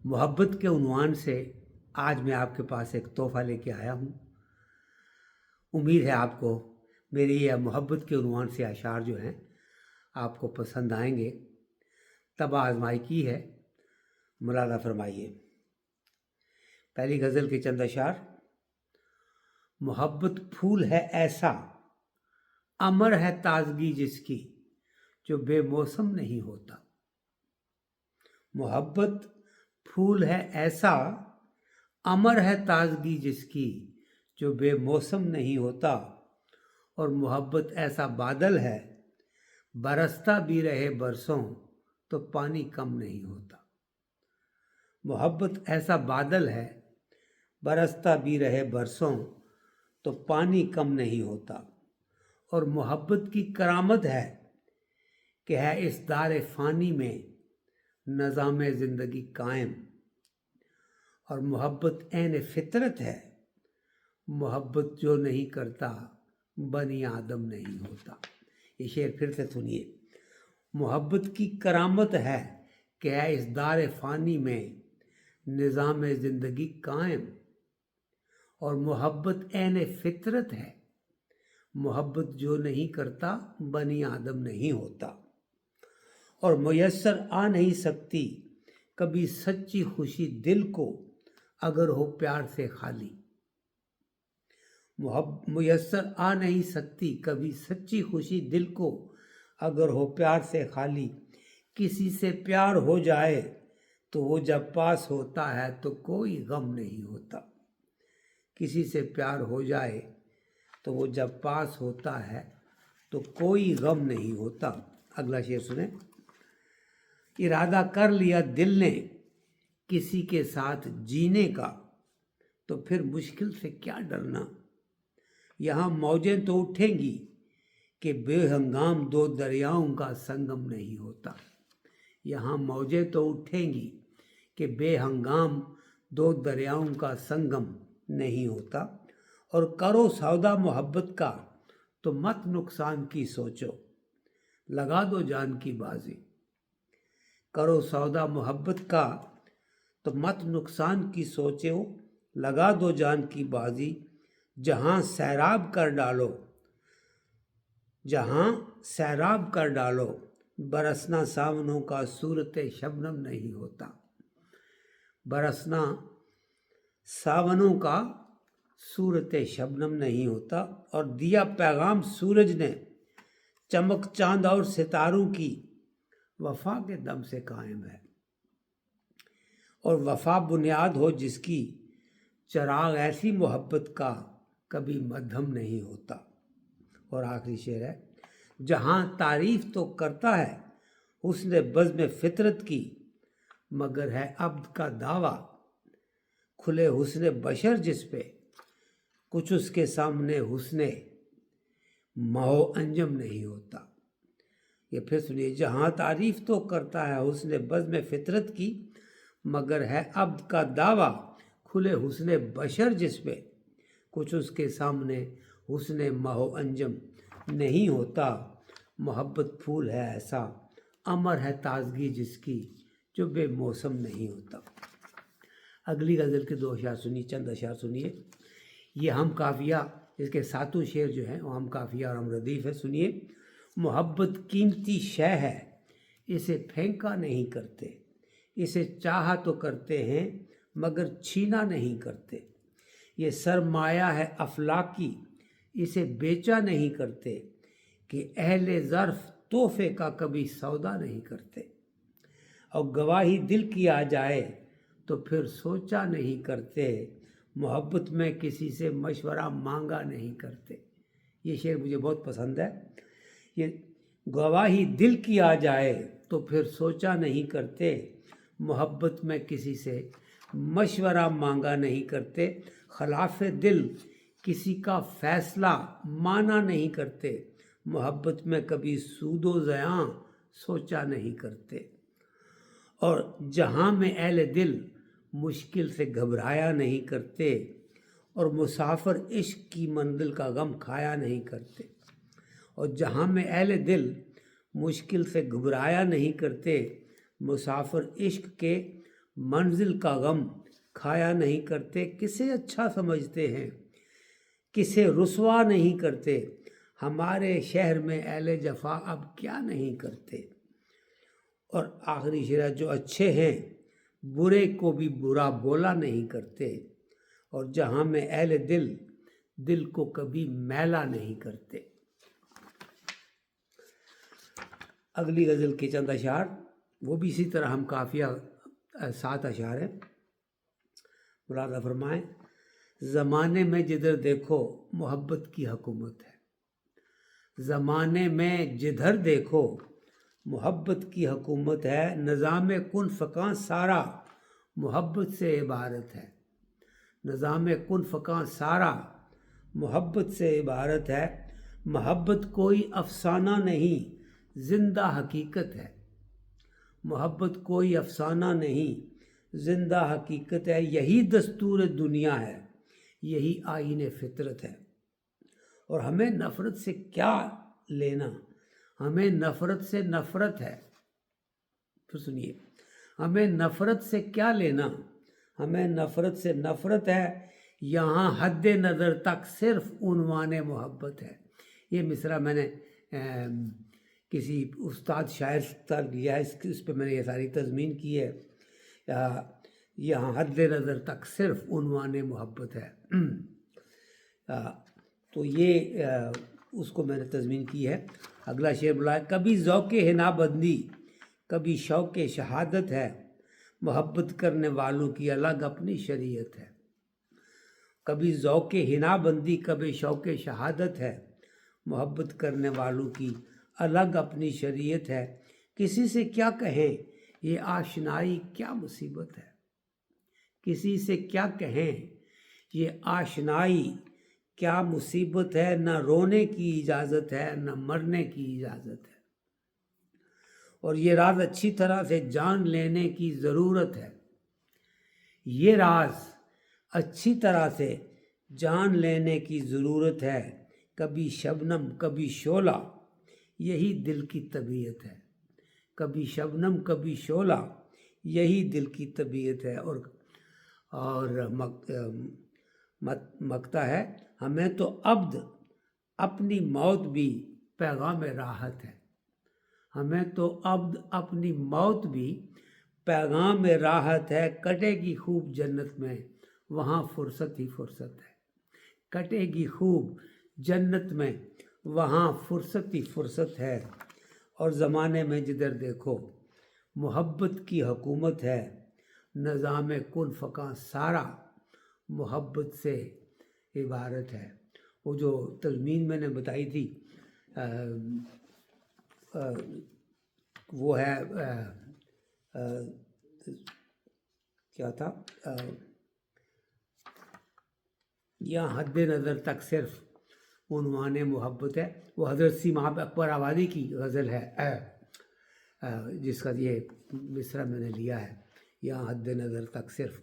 मोहब्बत के उन्वान से आज मैं आपके पास एक तोहफ़ा लेके आया हूँ। उम्मीद है आपको मेरी यह मोहब्बत के उन्वान से अशार जो हैं आपको पसंद आएंगे। तब आजमाई की है, मुलादा फरमाइए। पहली गज़ल के चंद अशार। मोहब्बत फूल है ऐसा, अमर है ताजगी जिसकी, जो बेमौसम नहीं होता। मोहब्बत फूल है ऐसा, अमर है ताजगी जिसकी, जो बेमौसम नहीं होता। और मोहब्बत ऐसा बादल है, बरसता भी रहे बरसों तो पानी कम नहीं होता। मोहब्बत ऐसा बादल है, बरसता भी रहे बरसों तो पानी कम नहीं होता। और मोहब्बत की करामत है कि है इस दार फ़ानी में निज़ाम ज़िंदगी कायम। और मोहब्बत ऐन फितरत है, मोहब्बत जो नहीं करता बनी आदम नहीं होता। ये शेर फिर से सुनिए। मोहब्बत की करामत है कि है इस दार फ़ानी में निज़ाम ज़िंदगी कायम। और मोहब्बत ऐन फितरत है, मोहब्बत जो नहीं करता बनी आदम नहीं होता। और मुयस्सर आ नहीं सकती कभी सच्ची खुशी दिल को, अगर हो प्यार से खाली। मुयस्सर आ नहीं सकती कभी सच्ची खुशी दिल को, अगर हो प्यार से खाली। किसी से प्यार हो जाए तो वो जब पास होता है तो कोई गम नहीं होता। किसी से प्यार हो जाए तो वो जब पास होता है तो कोई गम नहीं होता। अगला शेर सुने। इरादा कर लिया दिल ने किसी के साथ जीने का, तो फिर मुश्किल से क्या डरना। यहाँ मौजें तो उठेंगी कि बेहंगाम दो दरियाओं का संगम नहीं होता। यहाँ मौजें तो उठेंगी कि बेहंगाम दो दरियाओं का संगम नहीं होता। और करो सौदा मोहब्बत का तो मत नुकसान की सोचो, लगा दो जान की बाजी। करो सौदा मोहब्बत का तो मत नुकसान की सोचो, लगा दो जान की बाजी। जहाँ सैराब कर डालो, जहाँ सैराब कर डालो, बरसना सावनों का सूरत शबनम नहीं होता। बरसना सावनों का सूरत शबनम नहीं होता। और दिया पैगाम सूरज ने चमक चांद और सितारों की, वफा के दम से कायम है। और वफा बुनियाद हो जिसकी, चराग ऐसी मोहब्बत का कभी मध्यम नहीं होता। और आखिरी शेर है। जहाँ तारीफ तो करता है हुस्न बज़्म फितरत की, मगर है अब्द का दावा खुले हुस्न बशर जिस पे, कुछ उसके सामने हुस्न महो अंजम नहीं होता। ये फिर सुनिए। जहाँ तारीफ तो करता है हुस्न बज़्म फितरत की, मगर है अब्द का दावा खुले हुस्न बशर जिस पे, कुछ उसके सामने हुस्न महो अंजम नहीं होता। मोहब्बत फूल है ऐसा, अमर है ताजगी जिसकी, जो बेमौसम नहीं होता। अगली गज़ल के दो अशार सुनिए, चंद अशार सुनिए। ये हम काफ़िया, इसके सातों शेर जो हैं वो हम काफ़िया और हम रदीफ़ है। सुनिए। मोहब्बत कीमती शय है, इसे फेंका नहीं करते, इसे चाहा तो करते हैं मगर छीना नहीं करते। ये सरमाया है अफलाकी, इसे बेचा नहीं करते, कि अहले ज़र्फ़ तोहफ़े का कभी सौदा नहीं करते। और गवाही दिल की आ जाए तो फिर सोचा नहीं करते, मोहब्बत में किसी से मशवरा मांगा नहीं करते। ये शेर मुझे बहुत पसंद है। ये गवाही दिल की आ जाए तो फिर सोचा नहीं करते, मोहब्बत में किसी से मशवरा मांगा नहीं करते। खिलाफ दिल किसी का फैसला माना नहीं करते, मोहब्बत में कभी सूदो ज़यां सोचा नहीं करते। और जहाँ में अहले दिल मुश्किल से घबराया नहीं करते, और मुसाफिर इश्क की मंजिल का गम खाया नहीं करते। और जहाँ में अहले दिल मुश्किल से घबराया नहीं करते, मुसाफिर इश्क के منزل کا غم کھایا نہیں کرتے، کسے اچھا سمجھتے ہیں، کسے رسوا نہیں کرتے، ہمارے شہر میں اہل جفا اب کیا نہیں کرتے۔ اور آخری شعر، جو اچھے ہیں برے کو بھی برا بولا نہیں کرتے، اور جہاں میں اہل دل کو کبھی میلا نہیں کرتے۔ اگلی غزل کے چند اشعار وہ بھی اسی طرح ہم قافیہ 7 اشعار ہیں۔ ملاحظہ فرمائیں، زمانے میں جدھر دیکھو محبت کی حکومت ہے، زمانے میں جدھر دیکھو محبت کی حکومت ہے، نظام کن فکاں سارا محبت سے عبارت ہے، نظام کن فکاں سارا محبت سے عبارت ہے، محبت کوئی افسانہ نہیں زندہ حقیقت ہے، محبت کوئی افسانہ نہیں زندہ حقیقت ہے، یہی دستور دنیا ہے، یہی آئین فطرت ہے۔ اور ہمیں نفرت سے کیا لینا، ہمیں نفرت سے نفرت ہے۔ پھر سنیے، ہمیں نفرت سے کیا لینا، ہمیں نفرت سے نفرت ہے، یہاں حد نظر تک صرف عنوان محبت ہے۔ یہ مصرع میں نے کسی استاد شاعر تک لیا ہے، اس پہ میں نے یہ ساری تضمین کی ہے۔ یہاں حد نظر تک صرف عنوان محبت ہے، تو یہ اس کو میں نے تضمین کی ہے۔ اگلا شعر بلا ہے، کبھی ذوق حنا بندی کبھی شوق شہادت ہے، محبت کرنے والوں کی الگ اپنی شریعت ہے۔ کبھی ذوق حنا بندی کبھی شوق شہادت ہے، محبت کرنے والوں کی الگ اپنی شریعت ہے، کسی سے کیا کہیں یہ آشنائی کیا مصیبت ہے، کسی سے کیا کہیں یہ آشنائی کیا مصیبت ہے، نہ رونے کی اجازت ہے نہ مرنے کی اجازت ہے، اور یہ راز اچھی طرح سے جان لینے کی ضرورت ہے، یہ راز اچھی طرح سے جان لینے کی ضرورت ہے، کبھی شبنم کبھی شعلہ یہی دل کی طبیعت ہے، کبھی شبنم کبھی شعلہ یہی دل کی طبیعت ہے۔ اور مکتا ہے، ہمیں تو عبد اپنی موت بھی پیغام راحت ہے، ہمیں تو عبد اپنی موت بھی پیغام راحت ہے، کٹے گی خوب جنت میں وہاں فرصت ہی فرصت ہے، کٹے گی خوب جنت میں وہاں فرصت ہی فرصت ہے، اور زمانے میں جدھر دیکھو محبت کی حکومت ہے، نظام کن فکاں سارا محبت سے عبارت ہے۔ وہ جو تضمین میں نے بتائی تھی وہ ہے کیا تھا، یہاں حد نظر تک صرف عنوان محبت ہے، وہ حضرت سیما اکبر آبادی کی غزل ہے جس کا یہ مصرع میں نے لیا ہے، یہاں حد نظر تک صرف